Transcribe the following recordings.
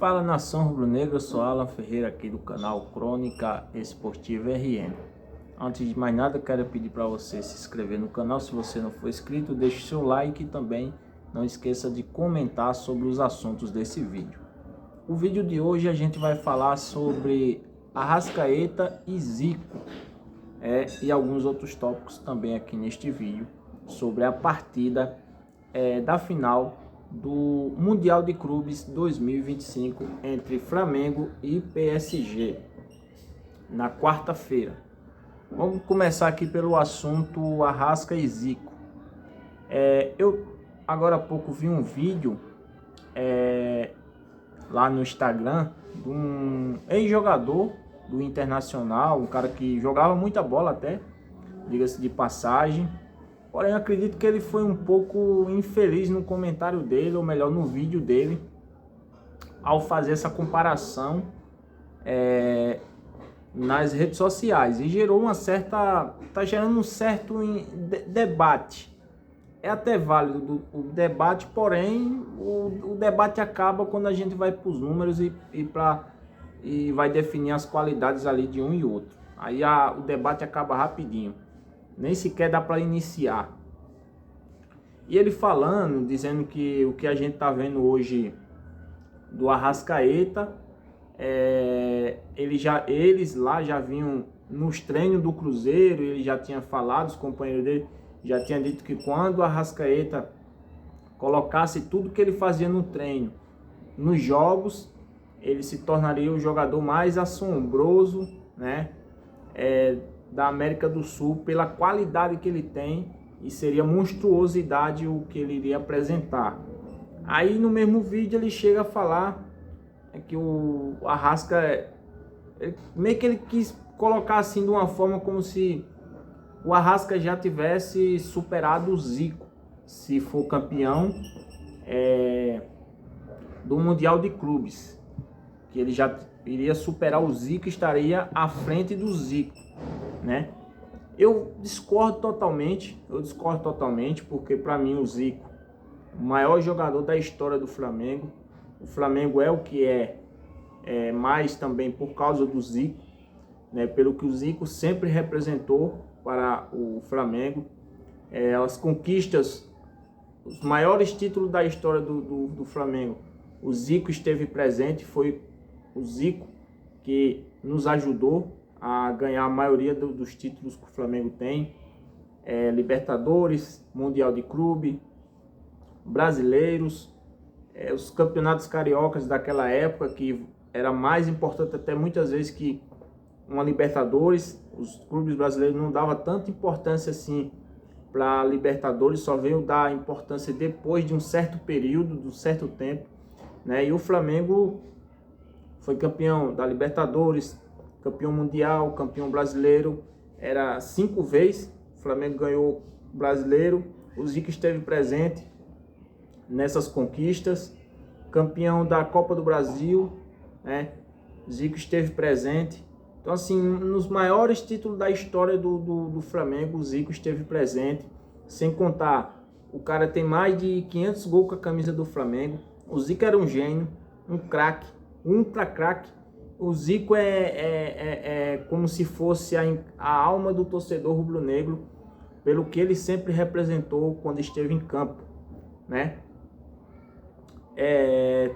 Fala, nação rubro-negra, eu sou Alan Ferreira aqui do canal Crônica Esportiva RN. Antes de mais nada, quero pedir para você se inscrever no canal. Se você não for inscrito, deixe seu like e também não esqueça de comentar sobre os assuntos desse vídeo. O vídeo de hoje a gente vai falar sobre Arrascaeta e Zico e alguns outros tópicos também aqui neste vídeo sobre a partida da final do Mundial de Clubes 2025 entre Flamengo e PSG na quarta-feira. Vamos começar aqui pelo assunto Arrasca e Zico. Eu agora há pouco vi um vídeo lá no Instagram de um ex-jogador do Internacional, um cara que jogava muita bola até, diga-se de passagem. Porém, acredito que ele foi um pouco infeliz no comentário dele, ou melhor, no vídeo dele, ao fazer essa comparação nas redes sociais. E gerou tá gerando um certo debate. É até válido o debate, porém, o debate acaba quando a gente vai para os números e vai definir as qualidades ali de um e outro. Aí o debate acaba rapidinho. Nem sequer dá para iniciar. E ele falando, dizendo que o que a gente está vendo hoje do Arrascaeta, eles lá já vinham nos treinos do Cruzeiro, ele já tinha falado, os companheiros dele já tinham dito que quando o Arrascaeta colocasse tudo que ele fazia no treino, nos jogos, ele se tornaria o jogador mais assombroso, né? Da América do Sul, pela qualidade que ele tem, e seria monstruosidade o que ele iria apresentar. Aí no mesmo vídeo ele chega a falar que o Arrasca, meio que ele quis colocar assim de uma forma como se o Arrasca já tivesse superado o Zico, se for campeão do Mundial de Clubes, que ele já iria superar o Zico, estaria à frente do Zico, né? Eu discordo totalmente, porque para mim o Zico, o maior jogador da história do Flamengo, o Flamengo é o que mais também por causa do Zico, né? Pelo que o Zico sempre representou para o Flamengo, as conquistas, os maiores títulos da história do Flamengo, o Zico esteve presente, foi o Zico que nos ajudou a ganhar a maioria dos títulos que o Flamengo tem, Libertadores, Mundial de Clube, brasileiros, os campeonatos cariocas daquela época, que era mais importante até muitas vezes que uma Libertadores. Os clubes brasileiros não davam tanta importância assim para Libertadores, só veio dar importância depois de um certo período, de um certo tempo, né? E o Flamengo foi campeão da Libertadores, campeão mundial, campeão brasileiro, era 5 vezes. O Flamengo ganhou o brasileiro, o Zico esteve presente nessas conquistas, campeão da Copa do Brasil, né? Zico esteve presente. Então, assim, nos maiores títulos da história do Flamengo, o Zico esteve presente. Sem contar, o cara tem mais de 500 gols com a camisa do Flamengo. O Zico era um gênio, um craque, ultra craque. O Zico é como se fosse a alma do torcedor rubro-negro, pelo que ele sempre representou quando esteve em campo, né?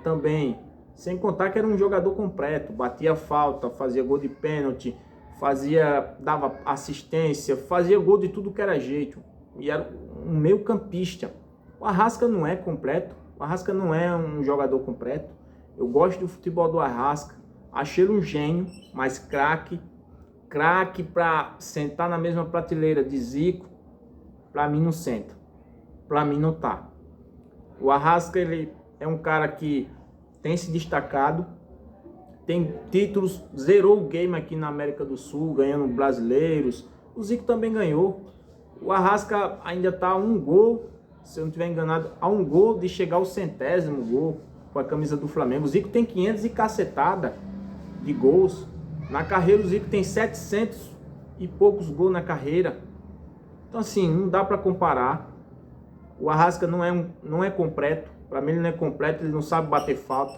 Também, sem contar que era um jogador completo, batia falta, fazia gol de pênalti, dava assistência, fazia gol de tudo que era jeito, e era um meio campista. O Arrasca não é completo, o Arrasca não é um jogador completo. Eu gosto do futebol do Arrasca, achei ele um gênio, mas craque para sentar na mesma prateleira de Zico, para mim não senta, para mim não tá. O Arrasca, ele é um cara que tem se destacado, tem títulos, zerou o game aqui na América do Sul, ganhando brasileiros. O Zico também ganhou. O Arrasca ainda está a um gol, se eu não estiver enganado, a um gol de chegar ao 100º gol com a camisa do Flamengo. O Zico tem 500 e cacetada de gols. Na carreira o Zico tem 700 e poucos gols na carreira. Então, assim, não dá para comparar. O Arrasca não é completo. Para mim ele não é completo, ele não sabe bater falta.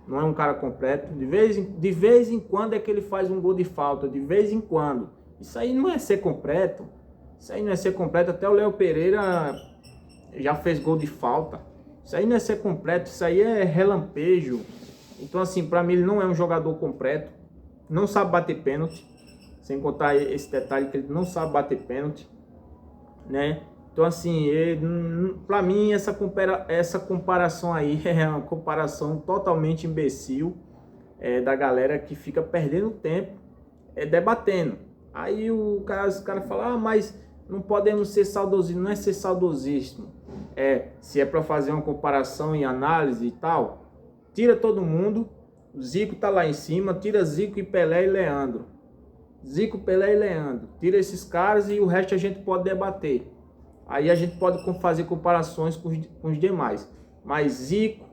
não é um cara completo. De vez em quando é que ele faz um gol de falta, de vez em quando. Isso aí não é ser completo. Isso aí não é ser completo. Até o Léo Pereira já fez gol de falta. Isso aí não é ser completo, isso aí é relampejo. Então, assim, para mim ele não é um jogador completo. Não sabe bater pênalti. Sem contar esse detalhe que ele não sabe bater pênalti, né? Então, assim, para mim essa comparação aí é uma comparação totalmente imbecil, da galera que fica perdendo tempo debatendo. Aí os cara falam, mas não podemos ser saudosistas. Não é ser saudosismo. Se é para fazer uma comparação e análise e tal, tira todo mundo. O Zico tá lá em cima, tira Zico e Pelé e Leandro. Zico, Pelé e Leandro. Tira esses caras e o resto a gente pode debater. Aí a gente pode fazer comparações com os demais. Mas Zico,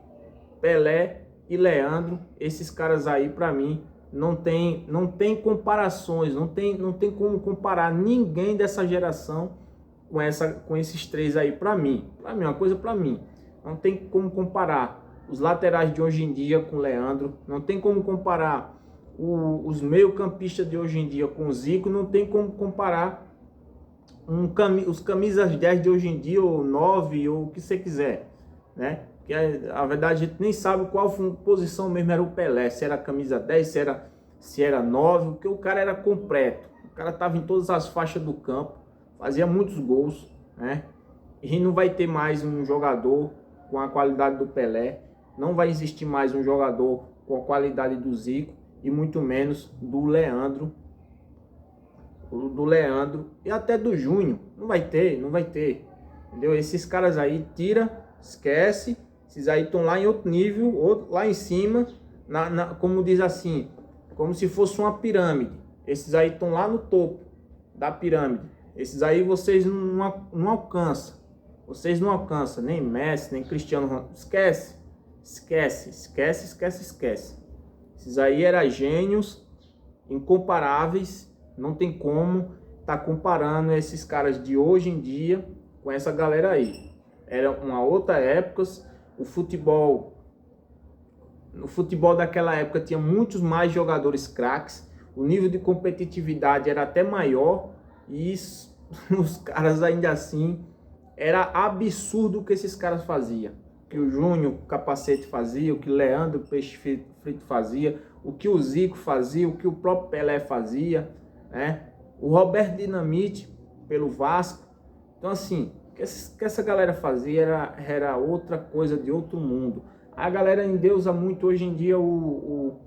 Pelé e Leandro, esses caras aí para mim não tem comparações, não tem como comparar ninguém dessa geração com esses três aí para mim. Para mim, uma coisa para mim. Não tem como comparar os laterais de hoje em dia com o Leandro, não tem como comparar os meio-campistas de hoje em dia com o Zico, não tem como comparar os camisas 10 de hoje em dia, ou 9, ou o que você quiser, né? Porque a verdade a gente nem sabe qual posição mesmo era o Pelé, se era camisa 10, se era 9, porque o cara era completo, o cara estava em todas as faixas do campo, fazia muitos gols, né? E não vai ter mais um jogador com a qualidade do Pelé, não vai existir mais um jogador com a qualidade do Zico, e muito menos do Leandro, e até do Júnior. Não vai ter, entendeu? Esses caras aí tira, esquece. Esses aí estão lá em outro nível, lá em cima, como diz assim, como se fosse uma pirâmide. Esses aí estão lá no topo da pirâmide. Esses aí vocês não alcançam. Vocês não alcançam nem Messi, nem Cristiano Ronaldo. Esquece. Esses aí eram gênios incomparáveis. Não tem como tá comparando esses caras de hoje em dia com essa galera aí. Era uma outra época. No futebol daquela época tinha muitos mais jogadores craques. O nível de competitividade era até maior. E os caras ainda assim, era absurdo o que esses caras faziam. O que o Júnior Capacete fazia, o que o Leandro Peixe Frito fazia, o que o Zico fazia, o que o próprio Pelé fazia, né? O Roberto Dinamite pelo Vasco. Então, assim, o que essa galera fazia era outra coisa de outro mundo. A galera endeusa muito hoje em dia o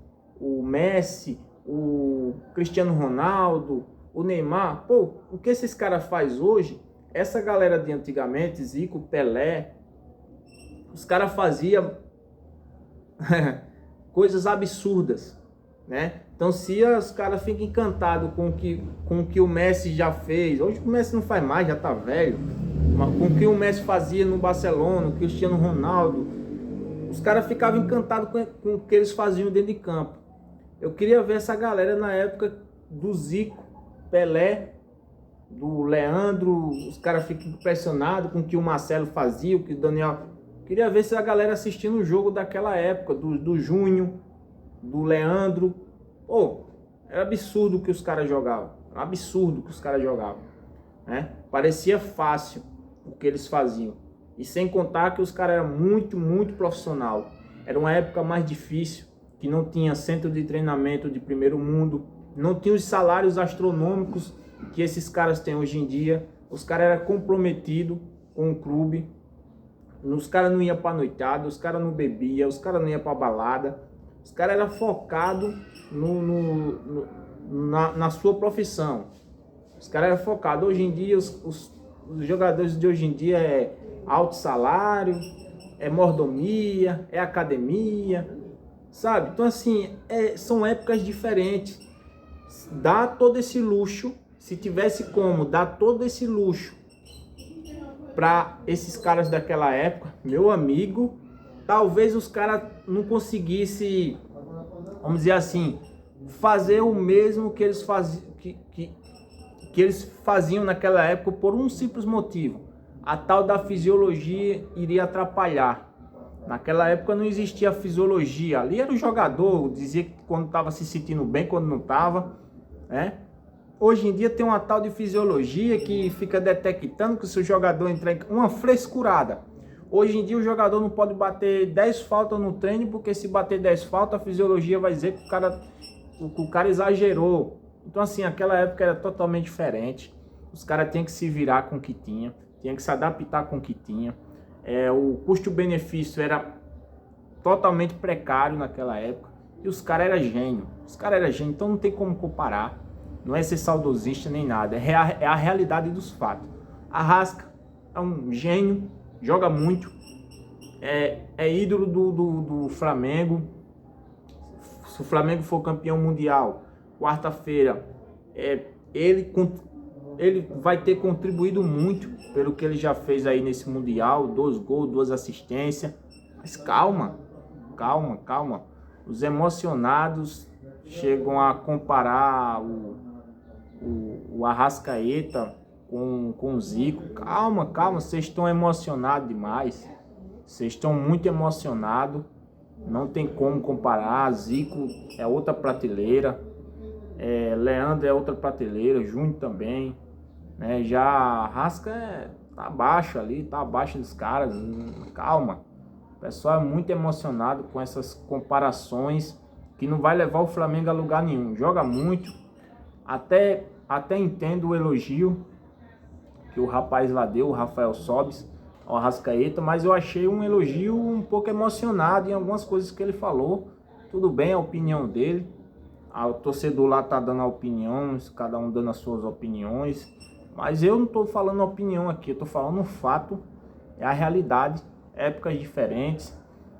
Messi, o Cristiano Ronaldo, o Neymar. Pô, o que esses caras fazem hoje, essa galera de antigamente, Zico, Pelé, os caras faziam coisas absurdas, né? Então, se os caras ficam encantados com o que o Messi já fez, hoje o Messi não faz mais, já tá velho, mas com o que o Messi fazia no Barcelona, o Cristiano Ronaldo, os caras ficavam encantados com o que eles faziam dentro de campo. Eu queria ver essa galera na época do Zico, Pelé, do Leandro, os caras ficam impressionados com o que o Marcelo fazia, o que o Daniel... Queria ver se a galera assistindo o jogo daquela época, do Júnior, do Leandro. Pô, era absurdo o que os caras jogavam. Né? Parecia fácil o que eles faziam. E sem contar que os caras eram muito, muito profissional. Era uma época mais difícil, que não tinha centro de treinamento de primeiro mundo, não tinha os salários astronômicos que esses caras têm hoje em dia. Os caras eram comprometidos com o clube. Os caras não iam pra noitada, os caras não bebiam, os caras não iam pra balada. Os caras eram focados na sua profissão. Os caras eram focados. Hoje em dia, os jogadores de hoje em dia é alto salário, é mordomia, é academia, sabe? Então, assim, são épocas diferentes. Dá todo esse luxo, se tivesse como dar todo esse luxo para esses caras daquela época, meu amigo, talvez os caras não conseguissem, vamos dizer assim, fazer o mesmo que eles faziam, que eles faziam naquela época, por um simples motivo: a tal da fisiologia iria atrapalhar. Naquela época não existia fisiologia. Ali era o jogador, dizia que quando estava se sentindo bem, quando não estava, né? Hoje em dia tem uma tal de fisiologia que fica detectando que se o jogador entrar em uma frescurada. Hoje em dia o jogador não pode bater 10 faltas no treino, porque se bater 10 faltas, a fisiologia vai dizer que o cara exagerou. Então assim, aquela época era totalmente diferente. Os caras tinham que se virar com o que tinha, tinham que se adaptar com o que tinha. O custo-benefício era totalmente precário naquela época. E os caras eram gênios. Os caras eram gênios, então não tem como comparar. Não é ser saudosista nem nada. É a realidade dos fatos. Arrasca é um gênio, joga muito. É ídolo do Flamengo. Se o Flamengo for campeão mundial, quarta-feira, ele vai ter contribuído muito pelo que ele já fez aí nesse Mundial. 2 gols, 2 assistências. Mas calma, calma, calma. Os emocionados chegam a comparar o Arrascaeta com o Zico. Calma, calma, vocês estão emocionados demais. Vocês estão muito emocionados. Não tem como comparar. Zico é outra prateleira. Leandro é outra prateleira. Júnior também. Né? Já Arrasca tá abaixo ali, tá abaixo dos caras. Calma. O pessoal é muito emocionado com essas comparações que não vai levar o Flamengo a lugar nenhum. Joga muito. Até entendo o elogio que o rapaz lá deu, o Rafael Sobis, ao Arrascaeta, mas eu achei um elogio um pouco emocionado em algumas coisas que ele falou. Tudo bem, a opinião dele. O torcedor lá tá dando a opinião, cada um dando as suas opiniões. Mas eu não tô falando opinião aqui, eu tô falando um fato, é a realidade. Épocas diferentes.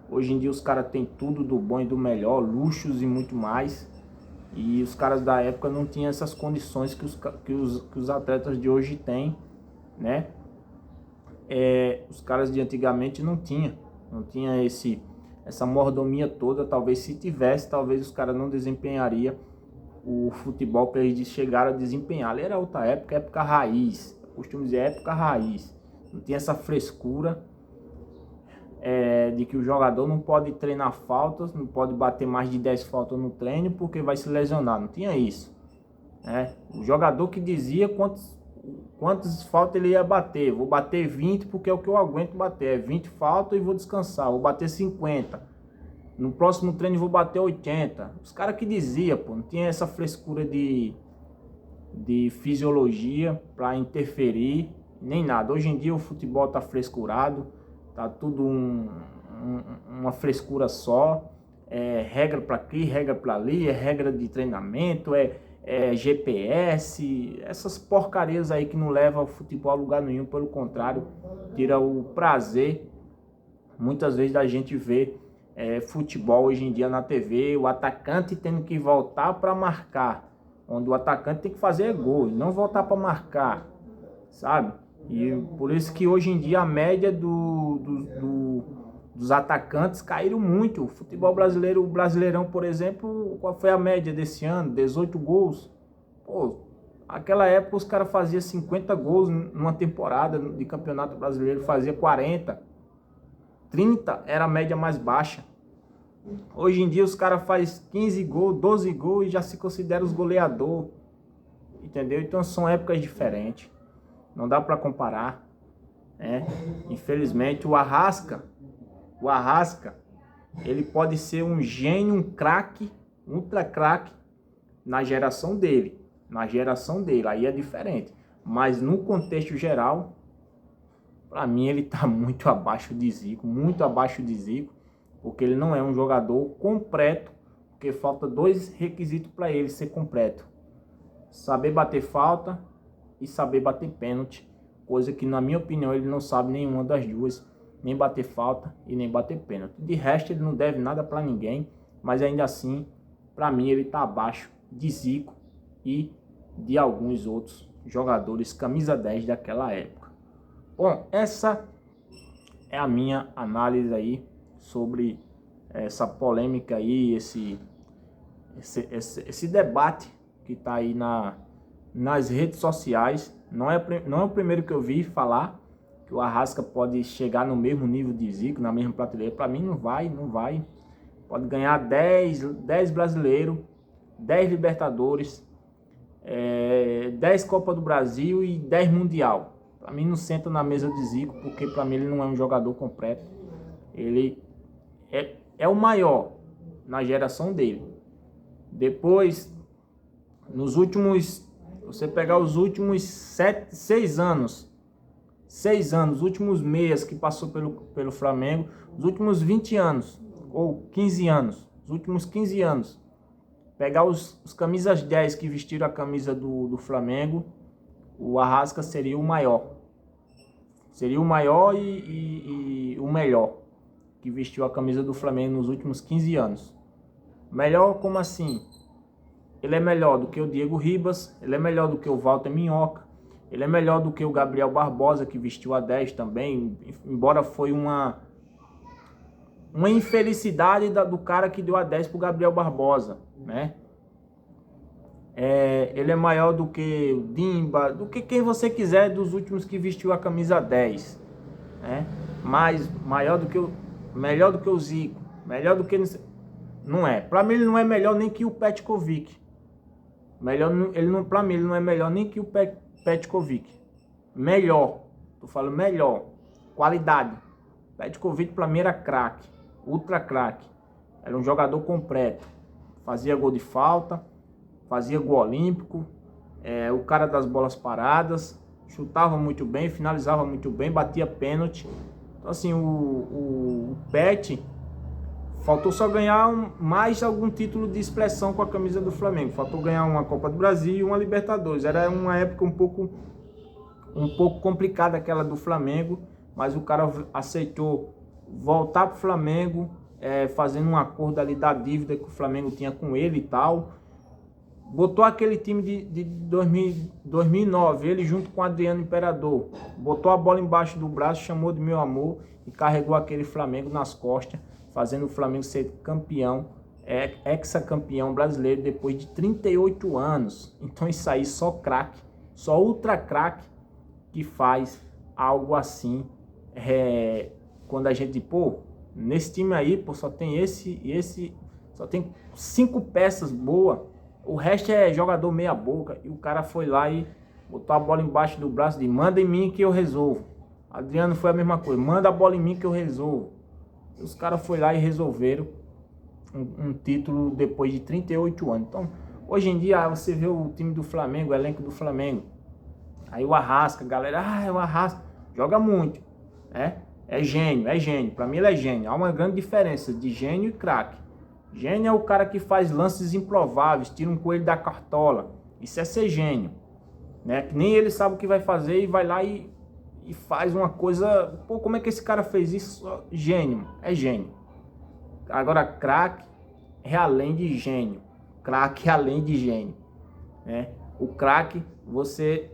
Hoje em dia os caras têm tudo do bom e do melhor, luxos e muito mais. E os caras da época não tinham essas condições que os atletas de hoje têm, né? Os caras de antigamente não tinha essa mordomia toda. Talvez se tivesse, talvez os caras não desempenhariam o futebol que eles chegaram a desempenhar. Ali era outra época, época raiz. Eu costumo dizer época raiz. Não tinha essa frescura de que o jogador não pode treinar faltas, não pode bater mais de 10 faltas no treino porque vai se lesionar. Não tinha isso, né? O jogador que dizia quantas faltas ele ia bater. Vou bater 20 porque é o que eu aguento bater. 20 faltas e vou descansar. Vou bater 50. No próximo treino vou bater 80. Os caras que diziam, pô, não tinha essa frescura de fisiologia para interferir, nem nada. Hoje em dia o futebol tá frescurado, tá tudo uma frescura só. Regra para aqui, regra para ali, regra de treinamento, GPS, essas porcarias aí que não levam o futebol a lugar nenhum, pelo contrário, tira o prazer, muitas vezes, da gente ver futebol hoje em dia na TV, o atacante tendo que voltar para marcar, onde o atacante tem que fazer gol, e não voltar para marcar, sabe? E por isso que hoje em dia a média dos atacantes caíram muito. O futebol brasileiro, o Brasileirão, por exemplo, qual foi a média desse ano? 18 gols. Pô, naquela época os caras faziam 50 gols numa temporada de Campeonato Brasileiro, fazia 40. 30 era a média mais baixa. Hoje em dia os caras fazem 15 gols, 12 gols e já se considera os goleador. Entendeu? Então são épocas diferentes. Não dá para comparar. Infelizmente o Arrasca, ele pode ser um gênio, um craque, ultra craque na geração dele. Aí é diferente. Mas no contexto geral, para mim ele está muito abaixo de Zico, porque ele não é um jogador completo, porque falta 2 requisitos para ele ser completo: saber bater falta e saber bater pênalti, coisa que na minha opinião ele não sabe nenhuma das duas, nem bater falta e nem bater pênalti. De resto ele não deve nada para ninguém, mas ainda assim, para mim ele está abaixo de Zico e de alguns outros jogadores camisa 10 daquela época. Bom, essa é a minha análise aí sobre essa polêmica aí, esse debate que está aí nas redes sociais. Não é o primeiro que eu vi falar, que o Arrasca pode chegar no mesmo nível de Zico, na mesma prateleira. Para mim não vai. Pode ganhar 10 brasileiros, 10 Libertadores, 10 Copa do Brasil e 10 Mundial. Para mim não senta na mesa de Zico, porque para mim ele não é um jogador completo. Ele é o maior na geração dele. Depois, você pegar os últimos 6 anos, os últimos meias que passou pelo Flamengo, os últimos 20 anos, ou 15 anos, os últimos 15 anos, pegar os camisas 10 que vestiram a camisa do Flamengo, o Arrasca seria o maior. Seria o maior e o melhor que vestiu a camisa do Flamengo nos últimos 15 anos. Melhor como assim? Ele é melhor do que o Diego Ribas, ele é melhor do que o Walter Minhoca, ele é melhor do que o Gabriel Barbosa, que vestiu a 10 também, embora foi uma infelicidade do cara que deu a 10 pro Gabriel Barbosa, né? Ele é maior do que o Dimba, do que quem você quiser dos últimos que vestiu a camisa 10, né? Mas melhor do que o Zico, melhor do que... Não é. Para mim ele não é melhor nem que o Petkovic. Para mim ele não é melhor nem que o Petkovic. Melhor. Tô falando melhor. Qualidade. Petkovic para mim era craque, ultra craque. Era um jogador completo. Fazia gol de falta, fazia gol olímpico, o cara das bolas paradas, chutava muito bem, finalizava muito bem, batia pênalti. Então assim, o Pet faltou só ganhar mais algum título de expressão com a camisa do Flamengo. Faltou ganhar uma Copa do Brasil e uma Libertadores. Era uma época um pouco complicada aquela do Flamengo, mas o cara aceitou voltar para o Flamengo, fazendo um acordo ali da dívida que o Flamengo tinha com ele e tal. Botou aquele time de 2009, ele junto com o Adriano Imperador. Botou a bola embaixo do braço, chamou de meu amor e carregou aquele Flamengo nas costas, fazendo o Flamengo ser campeão, hexacampeão brasileiro depois de 38 anos. Então isso aí só craque, só ultra craque que faz algo assim. Quando a gente, nesse time aí, só tem só tem 5 peças boas, o resto é jogador meia boca, e o cara foi lá e botou a bola embaixo do braço de manda em mim que eu resolvo. Adriano foi a mesma coisa, manda a bola em mim que eu resolvo. Os caras foram lá e resolveram um título depois de 38 anos. Então, hoje em dia, você vê o time do Flamengo, o elenco do Flamengo. Aí o Arrasca, galera, o Arrasca joga muito. É gênio. Pra mim ele é gênio. Há uma grande diferença de gênio e craque. Gênio é o cara que faz lances improváveis, tira um coelho da cartola. Isso é ser gênio, né? Que nem ele sabe o que vai fazer e vai lá e faz uma coisa... como é que esse cara fez isso? Gênio, é gênio. Agora, craque é além de gênio. Craque é além de gênio, né? O craque, você...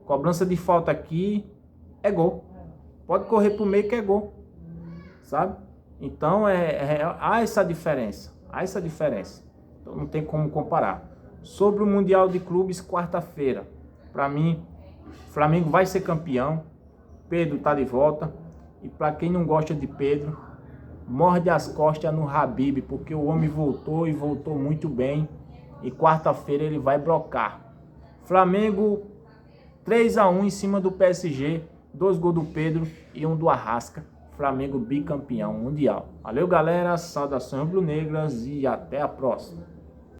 cobrança de falta aqui é gol. Pode correr pro meio que é gol, sabe? Então, há essa diferença. Então, não tem como comparar. Sobre o Mundial de Clubes, quarta-feira. Para mim, o Flamengo vai ser campeão. Pedro tá de volta. E para quem não gosta de Pedro, morde as costas no Habib, porque o homem voltou e voltou muito bem. E quarta-feira ele vai brocar. Flamengo 3-1 em cima do PSG. 2 gols do Pedro e 1 do Arrasca. Flamengo bicampeão mundial. Valeu, galera. Saudações rubro-negras e até a próxima.